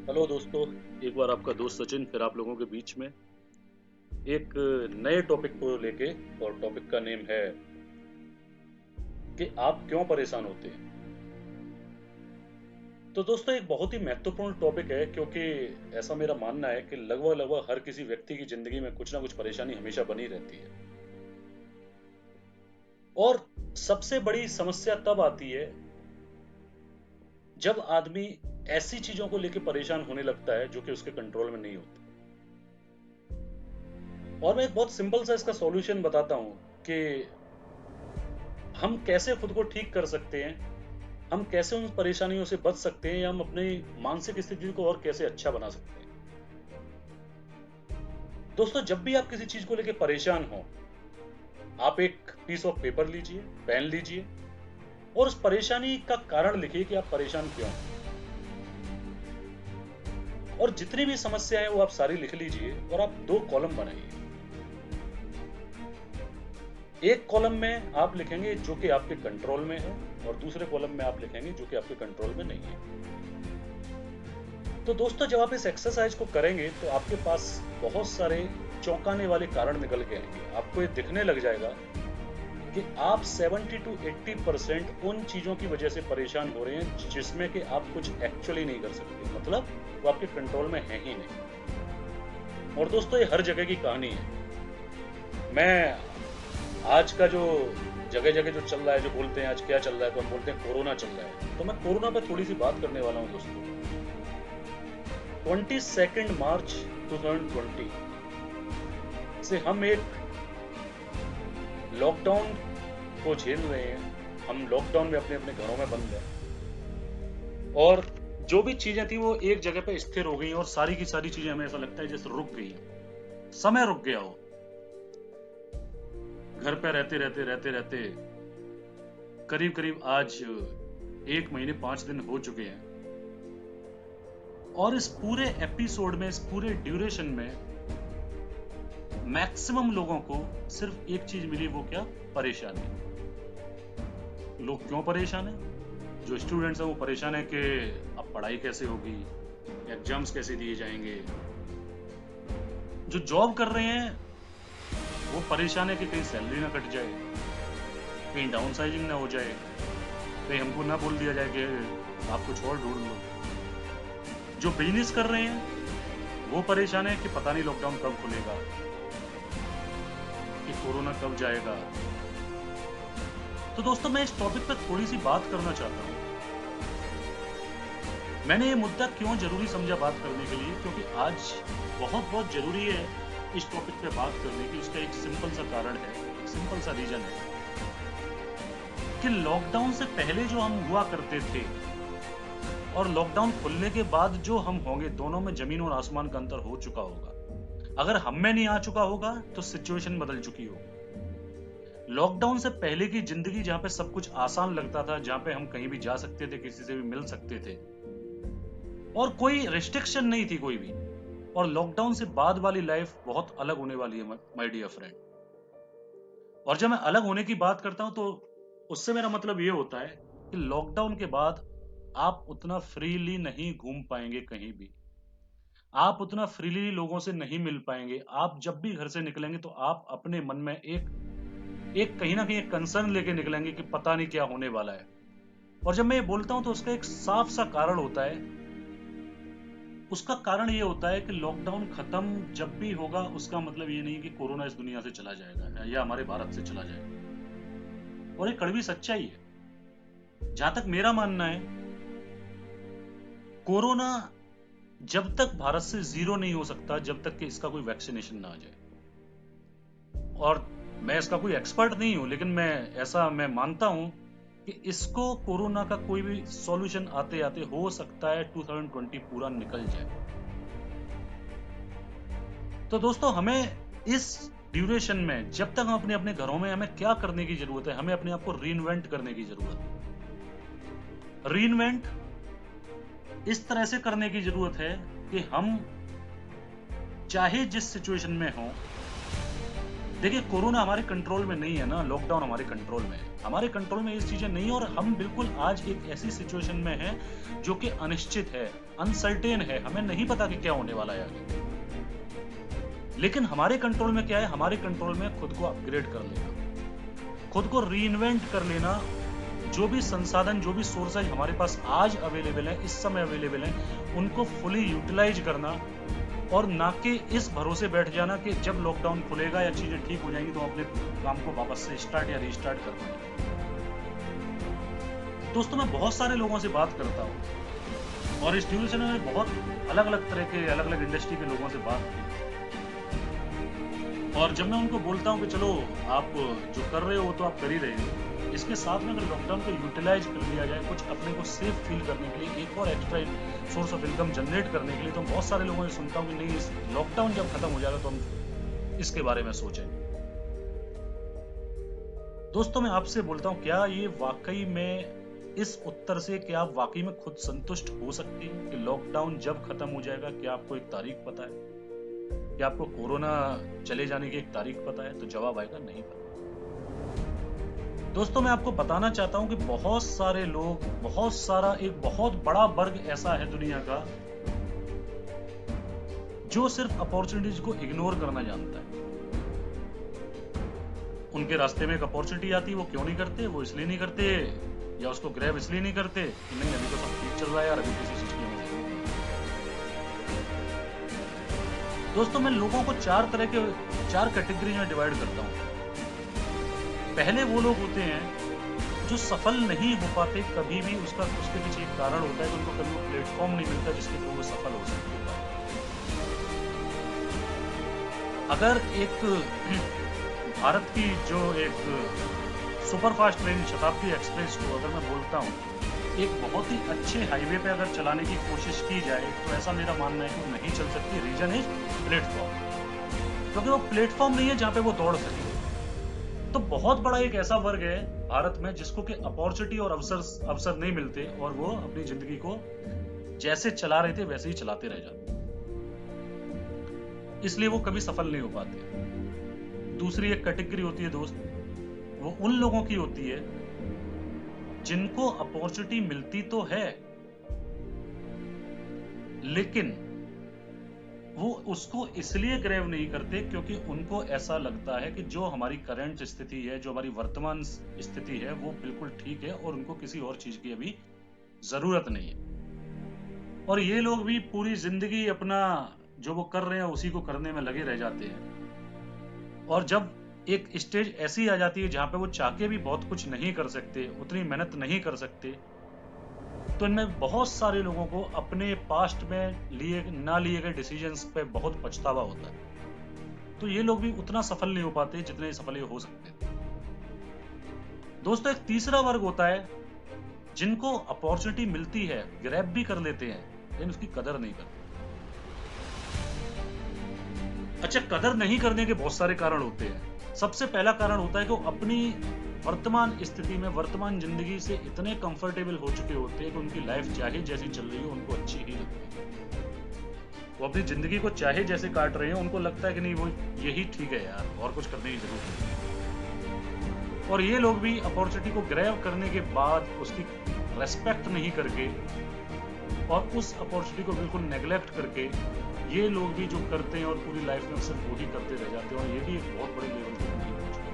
Hello दोस्तों, एक बार आपका दोस्त सचिन फिर आप लोगों के बीच में एक नए टॉपिक को लेके। और टॉपिक का नेम है कि आप क्यों परेशान होते हैं। तो दोस्तों, एक बहुत ही महत्वपूर्ण टॉपिक है क्योंकि ऐसा मेरा मानना है कि लगभग लगभग हर किसी व्यक्ति की जिंदगी में कुछ ना कुछ परेशानी हमेशा बनी रहती है। और सबसे बड़ी समस्या तब आती है जब आदमी ऐसी चीजों को लेकर परेशान होने लगता है जो कि उसके कंट्रोल में नहीं होती। और मैं एक बहुत सिंपल सा इसका सॉल्यूशन बताता हूं कि हम कैसे खुद को ठीक कर सकते हैं, हम कैसे उन परेशानियों से बच सकते हैं, या हम अपनी मानसिक स्थिति को और कैसे अच्छा बना सकते हैं। दोस्तों, जब भी आप किसी चीज को लेकर परेशान हो, आप एक पीस ऑफ पेपर लीजिए, पेन लीजिए और उस परेशानी का कारण लिखिए कि आप परेशान क्यों हैं। और जितनी भी समस्या है वो आप सारी लिख लीजिए और आप दो कॉलम बनाइए। एक कॉलम में आप लिखेंगे जो कि आपके कंट्रोल में है और दूसरे कॉलम में आप लिखेंगे जो कि आपके कंट्रोल में नहीं है। तो दोस्तों, जब आप इस एक्सरसाइज को करेंगे तो आपके पास बहुत सारे चौंकाने वाले कारण निकल के आएंगे। आपको ये दिखने लग जाएगा कि आप 70 to 80% उन चीजों की वजह से परेशान हो रहे हैं जिसमें कि आप कुछ एक्चुअली नहीं कर सकते, मतलब वो आपके कंट्रोल में है ही नहीं। और दोस्तों, ये हर जगह की कहानी है। मैं आज का जो जगह जगह जो चल रहा है, जो बोलते हैं आज क्या चल रहा है, तो हम बोलते हैं कोरोना चल रहा है। तो मैं कोरोना पे थोड़ी सी बात करने वाला हूं दोस्तों। 22 मार्च 2020 से हम एक लॉकडाउन को झेल रहे हैं। हम लॉकडाउन में अपने अपने घरों में बंद हैं और जो भी चीजें थी वो एक जगह पे स्थिर हो गई और सारी की सारी चीजें हमें ऐसा लगता है जैसे रुक गई, समय रुक गया हो। घर पे रहते रहते रहते रहते करीब करीब आज 1 महीने 5 दिन हो चुके हैं। और इस पूरे एपिसोड में, इस पूरे ड्यूरेशन में मैक्सिमम लोगों को सिर्फ एक चीज मिली, वो क्या? परेशानी। लोग क्यों परेशान है? जो स्टूडेंट्स हैं वो परेशान है कि अब पढ़ाई कैसे होगी, एग्जाम्स कैसे दिए जाएंगे। जो जॉब कर रहे हैं वो परेशान है कि कहीं सैलरी ना कट जाए, कहीं डाउन साइजिंग ना हो जाए, कहीं हमको ना बोल दिया जाए कि आप कुछ और ढूंढ लो। जो बिजनेस कर रहे हैं वो परेशान है कि पता नहीं लॉकडाउन कब खुलेगा, कि कोरोना कब जाएगा। तो दोस्तों, मैं इस टॉपिक पर थोड़ी सी बात करना चाहता हूँ। मैंने ये मुद्दा क्यों जरूरी समझा बात करने के लिए, क्योंकि आज बहुत जरूरी है इस टॉपिक पे बात करने की। उसका एक सिंपल सा कारण है, एक सिंपल सा रीजन है कि लॉकडाउन से पहले जो हम हुआ करते थे और लॉकडाउन खुलने के बाद जो हम होंगे, दोनों में जमीन और आसमान का अंतर हो चुका होगा। अगर हम में नहीं आ चुका होगा तो सिचुएशन बदल चुकी होगी। लॉकडाउन से पहले की जिंदगी जहां पे सब कुछ आसान लगता था, जहां पे हम कहीं भी जा सकते थे, किसी से भी मिल सकते थे और कोई रिस्ट्रिक्शन नहीं थी कोई भी। और लॉकडाउन से बाद वाली लाइफ बहुत अलग होने वाली है माय डियर फ्रेंड। और जब मैं अलग होने की बात करता हूं तो उससे मेरा मतलब ये होता है कि लॉकडाउन के बाद आप उतना फ्रीली नहीं घूम पाएंगे कहीं भी, आप उतना फ्रीली लोगों से नहीं मिल पाएंगे। आप जब भी घर से निकलेंगे तो आप अपने मन में एक एक कहीं ना कहीं एक कंसर्न लेके निकलेंगे कि पता नहीं क्या होने वाला है। और जब मैं ये बोलता हूं तो उसका एक साफ सा कारण होता है। उसका कारण ये होता है कि लॉकडाउन खत्म जब भी होगा, उसका मतलब ये नहीं कि कोरोना इस दुनिया से चला जाएगा या हमारे भारत से चला जाएगा। और ये कड़वी सच्चाई है। जहां तक मेरा मानना है, कोरोना जब तक भारत से जीरो नहीं हो सकता, जब तक कि इसका कोई वैक्सीनेशन ना आ जाए। और मैं इसका कोई एक्सपर्ट नहीं हूं, लेकिन मैं मानता हूं कि इसको, कोरोना का कोई भी सॉल्यूशन आते आते हो सकता है 2020 पूरा निकल जाए। तो दोस्तों, हमें इस ड्यूरेशन में जब तक हम अपने अपने घरों में, हमें क्या करने की जरूरत है? हमें अपने आप को रीइन्वेंट करने की जरूरत है। रीइन्वेंट इस तरह से करने की जरूरत है कि हम चाहे जिस सिचुएशन में हो, देखिए कोरोना हमारे कंट्रोल में नहीं है ना, लॉकडाउन हमारे कंट्रोल में है। हमारे कंट्रोल में ये चीजें नहीं है और हम बिल्कुल आज एक ऐसी सिचुएशन में हैं जो कि अनिश्चित है, अनसर्टेन है, हमें नहीं पता कि क्या होने वाला है आगे। लेकिन हमारे कंट्रोल में क्या है? हमारे कंट्रोल में खुद को अपग्रेड कर लेना, खुद को रीइन्वेंट कर लेना। जो भी संसाधन, जो भी सोर्सेज हमारे पास आज अवेलेबल है, इस समय अवेलेबल है, उनको फुली यूटिलाइज करना और ना कि इस भरोसे बैठ जाना कि जब लॉकडाउन खुलेगा या चीजें ठीक हो जाएंगी तो अपने काम को वापस से स्टार्ट या रीस्टार्ट कर पाएंगे। दोस्तों, मैं बहुत सारे लोगों से बात करता हूँ और इस ड्यूरेशन में बहुत अलग अलग तरह के, अलग अलग इंडस्ट्री के लोगों से बात की। और जब मैं उनको बोलता हूँ कि चलो आप जो कर रहे हो वो तो आप कर ही रहे हो, इसके साथ में अगर लॉकडाउन को यूटिलाइज कर लिया जाए कुछ अपने को सेफ फील करने के लिए, एक और extra source of income generate करने के लिए, तो बहुत सारे लोगों से सुनता हूँ कि नहीं, इस लॉकडाउन जब खत्म हो जाएगा तो हम इसके बारे में सोचेंगे। दोस्तों, मैं आपसे बोलता हूँ, क्या ये वाकई में, इस उत्तर से क्या आप वाकई में खुद संतुष्ट हो सकते हैं कि लॉकडाउन जब खत्म हो जाएगा? क्या आपको एक तारीख पता है? क्या आपको कोरोना चले जाने की एक तारीख पता है? तो जवाब आएगा नहीं पता। दोस्तों, मैं आपको बताना चाहता हूं कि बहुत सारे लोग, बहुत सारा, एक बहुत बड़ा वर्ग ऐसा है दुनिया का जो सिर्फ अपॉर्चुनिटीज को इग्नोर करना जानता है। उनके रास्ते में एक अपॉर्चुनिटी आती है, वो क्यों नहीं करते? वो इसलिए नहीं करते या उसको ग्रैब इसलिए नहीं करते कि नहीं अभी तो सब ठीक चल रहा है यार, अभी किसी चीज की हमें जरूरत नहीं। दोस्तों, मैं लोगों को चार कैटेगरी में डिवाइड करता हूं। पहले वो लोग होते हैं जो सफल नहीं हो पाते कभी भी, उसके पीछे एक कारण होता है कि उनको कभी वो प्लेटफॉर्म नहीं मिलता जिसके थ्रू वो सफल हो सकते हैं। अगर एक भारत की जो एक सुपरफास्ट ट्रेन शताब्दी एक्सप्रेस को अगर मैं बोलता हूँ, एक बहुत ही अच्छे हाईवे पे अगर चलाने की कोशिश की जाए तो ऐसा मेरा मानना है कि वो नहीं चल सकती। रीजन इज प्लेटफॉर्म, क्योंकि वो प्लेटफॉर्म नहीं है जहां पे वो दौड़ सके। तो बहुत बड़ा एक ऐसा वर्ग है भारत में जिसको कि अपॉर्चुनिटी और अवसर नहीं मिलते और वो अपनी जिंदगी को जैसे चला रहे थे वैसे ही चलाते रह जाते, इसलिए वो कभी सफल नहीं हो पाते। दूसरी एक कैटेगरी होती है दोस्त, वो उन लोगों की होती है जिनको अपॉर्चुनिटी मिलती तो है लेकिन वो उसको इसलिए ग्रैब नहीं करते क्योंकि उनको ऐसा लगता है कि जो हमारी करंट स्थिति है, जो हमारी वर्तमान स्थिति है, वो बिल्कुल ठीक है और उनको किसी और चीज की अभी जरूरत नहीं है। और ये लोग भी पूरी जिंदगी अपना जो वो कर रहे हैं उसी को करने में लगे रह जाते हैं। और जब एक स्टेज ऐसी आ जाती है जहां पे वो चाह के भी बहुत कुछ नहीं कर सकते, उतनी मेहनत नहीं कर सकते, तो इनमें बहुत सारे लोगों को अपने पास्ट में लिए गए डिसीजंस पे बहुत पछतावा होता है। तो ये लोग भी उतना सफल नहीं हो पाते जितने सफल हो सकते थे। दोस्तों, एक तीसरा वर्ग होता है जिनको अपॉर्चुनिटी मिलती है, ग्रैब भी कर लेते हैं, लेकिन उसकी कदर नहीं करते। अच्छा, कदर नहीं करने के बहुत सारे कारण होते हैं। सबसे पहला कारण होता है कि वो अपनी वर्तमान स्थिति में, वर्तमान जिंदगी से इतने कंफर्टेबल हो चुके होते हैं कि उनकी लाइफ चाहे जैसी चल रही हो उनको अच्छी ही लगती है। वो अपनी जिंदगी को चाहे जैसे काट रहे हैं, उनको लगता है कि नहीं वो यही ठीक है यार, और कुछ करने की जरूरत नहीं। और ये लोग भी अपॉर्चुनिटी को ग्रैब करने के बाद उसकी रेस्पेक्ट नहीं करके और उस अपॉर्चुनिटी को बिल्कुल नेग्लेक्ट करके ये लोग भी जो करते हैं और पूरी लाइफ में सिर्फ वही करते रह जाते हैं और ये भी एक बहुत बड़े लेवल तक नहीं पहुंचते,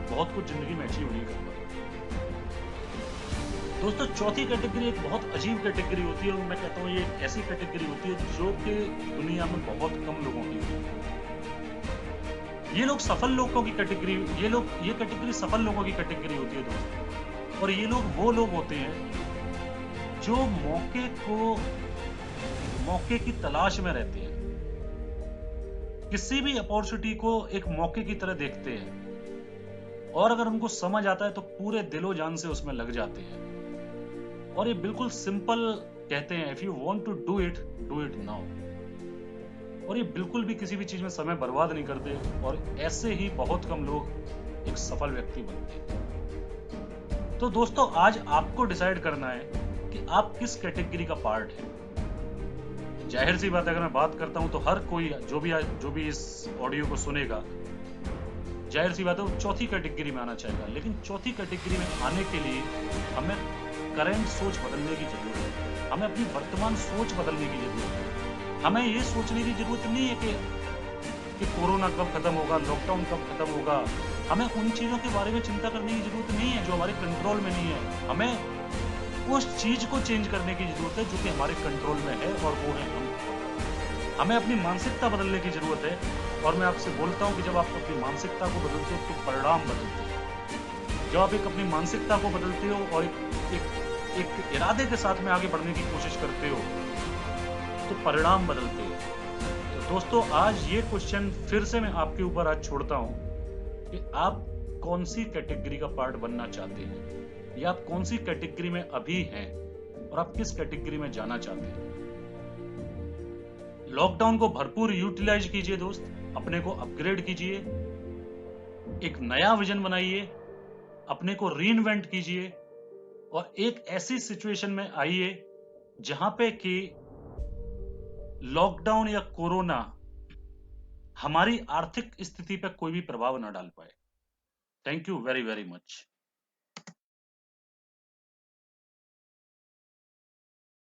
बहुत कुछ जिंदगी में अचीव नहीं कर पाते। दोस्तों, चौथी कैटेगरी एक बहुत अजीब कैटेगरी होती है और मैं कहता हूँ ये एक ऐसी कैटेगरी होती है जो कि दुनिया में बहुत कम लोगों की होती है। ये लोग सफल लोगों की कैटेगरी, ये कैटेगरी सफल लोगों की कैटेगरी होती है दोस्तों। और ये लोग वो लोग होते हैं जो मौके की तलाश में रहते हैं, किसी भी अपॉर्चुनिटी को एक मौके की तरह देखते हैं और अगर उनको समझ आता है तो पूरे दिलो जान से उसमें लग जाते हैं। और ये बिल्कुल सिंपल कहते हैं, if you want to do it now. और ये बिल्कुल भी किसी भी चीज में समय बर्बाद नहीं करते और ऐसे ही बहुत कम लोग एक सफल व्यक्ति बनते हैं। तो दोस्तों, आज आपको डिसाइड करना है कि आप किस कैटेगरी का पार्ट है। जाहिर सी बात है, अगर मैं बात करता हूं तो हर कोई जो भी इस ऑडियो को सुनेगा, जाहिर सी बात है वो चौथी कैटेगरी में आना चाहेगा, लेकिन चौथी कैटेगरी में आने के लिए हमें करंट सोच बदलने की जरूरत है, हमें अपनी वर्तमान सोच बदलने की जरूरत है। हमें ये सोचने की जरूरत नहीं है कि कोरोना कब खत्म होगा, लॉकडाउन कब खत्म होगा। हमें उन चीजों के बारे में चिंता करने की जरूरत नहीं है जो हमारे कंट्रोल में नहीं है। हमें उस चीज को चेंज करने की जरूरत है जो कि हमारे कंट्रोल में है, और वो है हम। हमें अपनी मानसिकता बदलने की जरूरत है, और मैं आपसे बोलता हूं कि जब आप अपनी मानसिकता को बदलते हो तो परिणाम बदलते हैं। जब आप एक अपनी मानसिकता को बदलते हो और एक इरादे के साथ में आगे बढ़ने की कोशिश करते हो तो परिणाम बदलते हैं। तो दोस्तों, आज ये क्वेश्चन फिर से मैं आपके ऊपर आज छोड़ता हूं कि आप कौन सी कैटेगरी का पार्ट बनना चाहते हैं, या आप कौन सी कैटेगरी में अभी हैं और आप किस कैटेगरी में जाना चाहते हैं। लॉकडाउन को भरपूर यूटिलाइज कीजिए दोस्त, अपने को अपग्रेड कीजिए, एक नया विजन बनाइए, अपने को रीइन्वेंट कीजिए, और एक ऐसी सिचुएशन में आइए जहां पे कि लॉकडाउन या कोरोना हमारी आर्थिक स्थिति पर कोई भी प्रभाव ना डाल पाए। Thank you very very much.